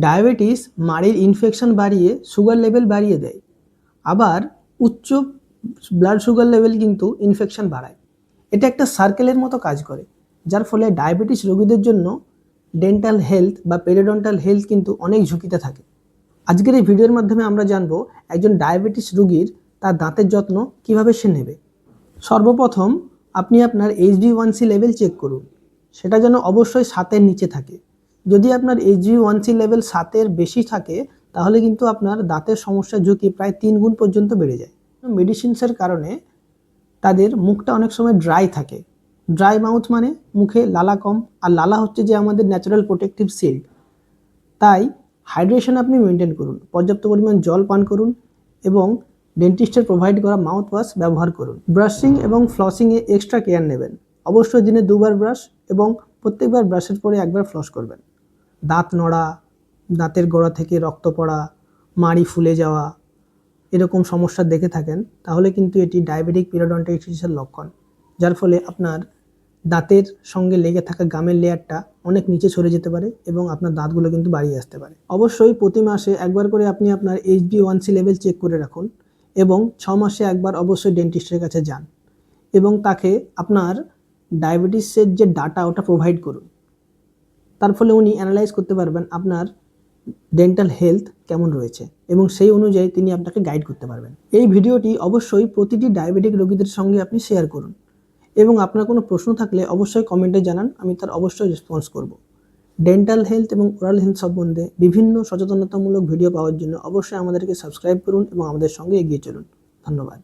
Diabetes মাড়ির infection বাড়িয়ে sugar level বাড়িয়ে দেয়, আবার উচ্চ ব্লাড সুগার লেভেল কিন্তু ইনফেকশন বাড়ায়। এটা একটা সার্কেলের মতো কাজ করে, যার ফলে ডায়াবেটিস রোগীদের জন্য ডেন্টাল হেলথ বা পেরিওডন্টাল হেলথ কিন্তু অনেক ঝুঁকিতে থাকে। আজকের এই ভিডিওর মাধ্যমে আমরা জানবো একজন ডায়াবেটিস রোগীর তার দাঁতের যত্ন কিভাবে সে নেবে। সর্বপ্রথম আপনি আপনার HbA1c লেভেল চেক করুন, সেটা যেন অবশ্যই 7-এর নিচে থাকে। যদি আপনার HbA1c লেভেল 7-এর বেশি থাকে তাহলে কিন্তু আপনার দাঁতের সমস্যার ঝুঁকি প্রায় 3 গুণ পর্যন্ত বেড়ে যায়। মেডিসিনসের কারণে তাদের মুখটা অনেক সময় ড্রাই থাকে। ড্রাই মাউথ মানে মুখে লালা কম, আর লালা হচ্ছে যে আমাদের ন্যাচারাল প্রোটেক্টিভ শিল্ড। তাই হাইড্রেশন আপনি মেনটেন করুন, পর্যাপ্ত পরিমাণ জল পান করুন এবং ডেন্টিস্টের প্রোভাইড করা মাউথ ওয়াশ ব্যবহার করুন। ব্রাশিং এবং ফ্লসিংয়ে এক্সট্রা কেয়ার নেবেন। অবশ্যই দিনে 2বার ব্রাশ এবং প্রত্যেকবার ব্রাশের পরে একবার ফ্লস করবেন। দাঁত নড়া, দাঁতের গোড়া থেকে রক্ত পড়া, মাড়ি ফুলে যাওয়া এরকম সমস্যা দেখে থাকেন তাহলে কিন্তু এটি ডায়াবেটিক পেরিওডন্টাইটিসের লক্ষণ, যার ফলে আপনার দাঁতের সঙ্গে লেগে থাকা গামের লেয়ারটা অনেক নিচে সরে যেতে পারে এবং আপনার দাঁতগুলো কিন্তু বাড়িয়ে আসতে পারে। অবশ্যই প্রতি মাসে একবার করে আপনি আপনার HbA1c লেভেল চেক করে রাখুন এবং 6 মাসে একবার অবশ্যই ডেন্টিস্টের কাছে যান এবং তাকে আপনার ডায়াবেটিসের যে ডাটা ওটা প্রোভাইড করুন। তার ফলে উনি অ্যানালাইজ করতে পারবেন আপনার ডেন্টাল হেলথ কেমন রয়েছে এবং সেই অনুযায়ী তিনি আপনাকে গাইড করতে পারবেন। এই ভিডিওটি অবশ্যই প্রতিটি ডায়াবেটিক রোগীদের সঙ্গে আপনি শেয়ার করুন এবং আপনার কোনো প্রশ্ন থাকলে অবশ্যই কমেন্টে জানান, আমি তার অবশ্যই রেসপন্স করব। ডেন্টাল হেলথ এবং ওরাল হেলথ সম্বন্ধে বিভিন্ন সচেতনতামূলক ভিডিও পাওয়ার জন্য অবশ্যই আমাদেরকে সাবস্ক্রাইব করুন এবং আমাদের সঙ্গে এগিয়ে চলুন। ধন্যবাদ।